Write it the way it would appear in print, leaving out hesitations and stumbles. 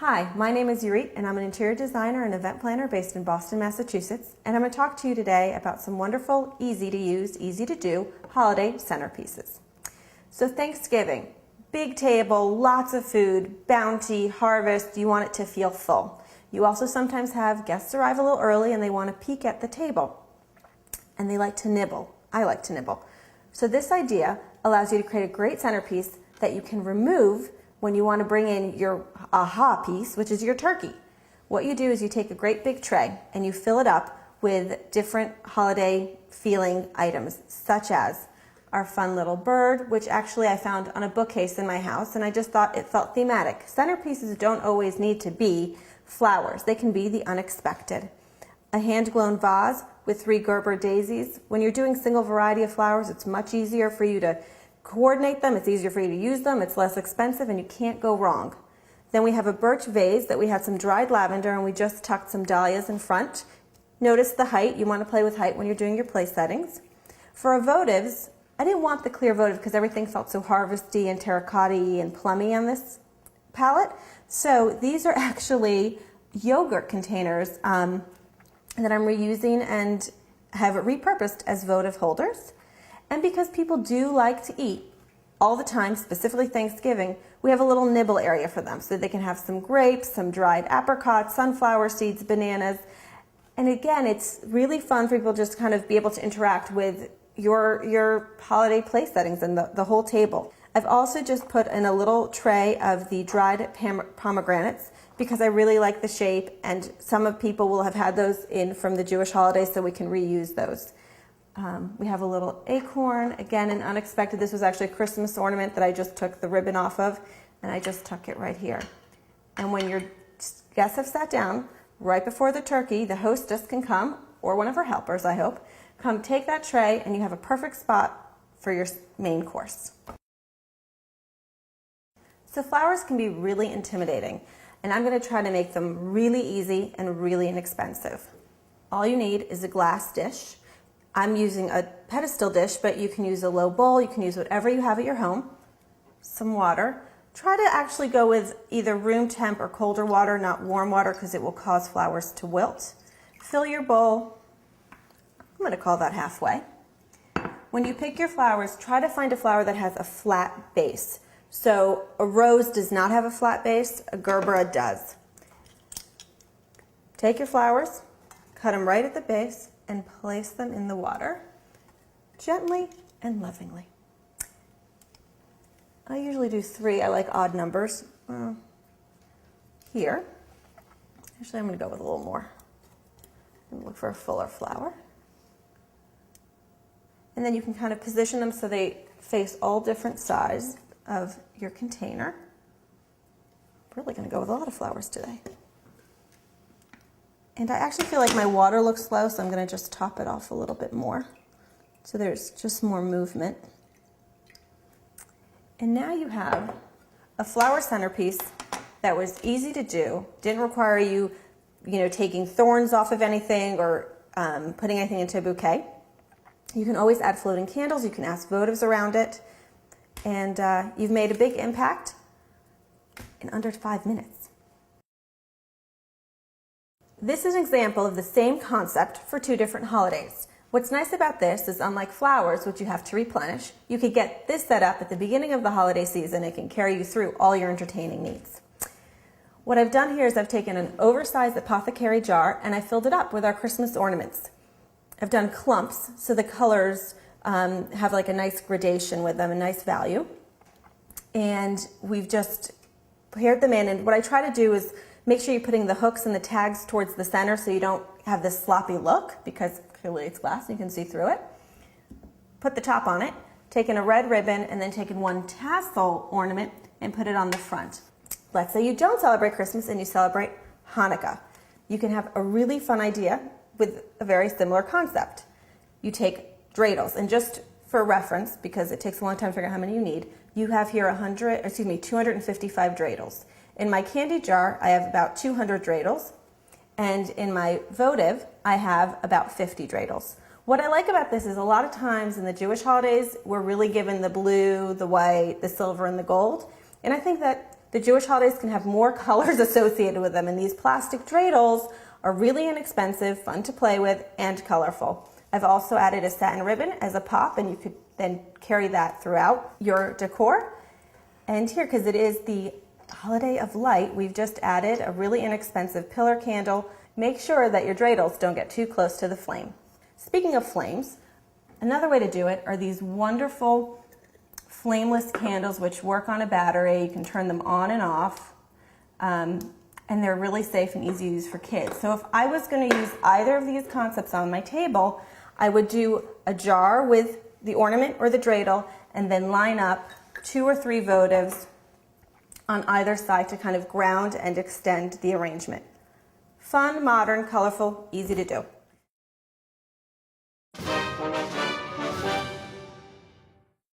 Hi, my name is Yuri and I'm an interior designer and event planner based in Boston, Massachusetts, and I'm going to talk to you today about some wonderful, easy to use, easy to do holiday centerpieces. So Thanksgiving, big table, lots of food, bounty, harvest, you want it to feel full. You also sometimes have guests arrive a little early and they want to peek at the table and they like to nibble. I like to nibble. So this idea allows you to create a great centerpiece that you can remove when you want to bring in your aha piece, which is your turkey. What you do is you take a great big tray and you fill it up with different holiday feeling items, such as our fun little bird, which actually I found on a bookcase in my house, and I just thought it felt thematic. Centerpieces don't always need to be flowers. They can be the unexpected. A hand-blown vase with 3 Gerber daisies. When you're doing single variety of flowers, it's much easier for you to coordinate them, it's easier for you to use them, it's less expensive, and you can't go wrong. Then we have a birch vase that we had some dried lavender and we just tucked some dahlias in front. Notice the height, you want to play with height when you're doing your place settings. For our votives, I didn't want the clear votive because everything felt so harvesty and terracotta-y and plummy on this palette. So these are actually yogurt containers that I'm reusing and have repurposed as votive holders. And because people do like to eat all the time, specifically Thanksgiving, we have a little nibble area for them so they can have some grapes, some dried apricots, sunflower seeds, bananas. And again, it's really fun for people just to kind of be able to interact with your holiday place settings and the whole table. I've also just put in a little tray of the dried pomegranates because I really like the shape, and some of people will have had those in from the Jewish holidays, so we can reuse those. We have a little acorn, again an unexpected. This was actually a Christmas ornament that I just took the ribbon off of, and I just tuck it right here. And when your guests have sat down, right before the turkey, the hostess can come, or one of her helpers I hope, come take that tray and you have a perfect spot for your main course. So flowers can be really intimidating, and I'm going to try to make them really easy and really inexpensive. All you need is a glass dish. I'm using a pedestal dish, but you can use a low bowl, you can use whatever you have at your home. Some water. Try to actually go with either room temp or colder water, not warm water, because it will cause flowers to wilt. Fill your bowl. I'm going to call that halfway. When you pick your flowers, try to find a flower that has a flat base. So a rose does not have a flat base, a gerbera does. Take your flowers, cut them right at the base, and place them in the water, gently and lovingly. I usually do 3, I like odd numbers. Here, actually I'm going to go with a little more. I'm going to look for a fuller flower. And then you can kind of position them so they face all different sides of your container. I'm really going to go with a lot of flowers today. And I actually feel like my water looks low, so I'm going to just top it off a little bit more. So there's just more movement. And now you have a flower centerpiece that was easy to do, didn't require you, taking thorns off of anything or putting anything into a bouquet. You can always add floating candles, you can ask votives around it, and you've made a big impact in under 5 minutes. This is an example of the same concept for 2 different holidays. What's nice about this is, unlike flowers, which you have to replenish, you could get this set up at the beginning of the holiday season. It can carry you through all your entertaining needs. What I've done here is I've taken an oversized apothecary jar and I filled it up with our Christmas ornaments. I've done clumps so the colors have like a nice gradation with them, a nice value. And we've just paired them in, and what I try to do is make sure you're putting the hooks and the tags towards the center so you don't have this sloppy look, because clearly it's glass and you can see through it. Put the top on it, taking a red ribbon and then taking 1 tassel ornament and put it on the front. Let's say you don't celebrate Christmas and you celebrate Hanukkah. You can have a really fun idea with a very similar concept. You take dreidels, and just for reference, because it takes a long time to figure out how many you need, you have here 255 dreidels. In my candy jar, I have about 200 dreidels, and in my votive, I have about 50 dreidels. What I like about this is a lot of times in the Jewish holidays, we're really given the blue, the white, the silver, and the gold, and I think that the Jewish holidays can have more colors associated with them, and these plastic dreidels are really inexpensive, fun to play with, and colorful. I've also added a satin ribbon as a pop, and you could then carry that throughout your decor. And here, because it is the holiday of light, we've just added a really inexpensive pillar candle. Make sure that your dreidels don't get too close to the flame. Speaking of flames, another way to do it are these wonderful flameless candles which work on a battery. You can turn them on and off, and they're really safe and easy to use for kids. So if I was going to use either of these concepts on my table, I would do a jar with the ornament or the dreidel and then line up 2 or 3 votives on either side to kind of ground and extend the arrangement. Fun, modern, colorful, easy to do.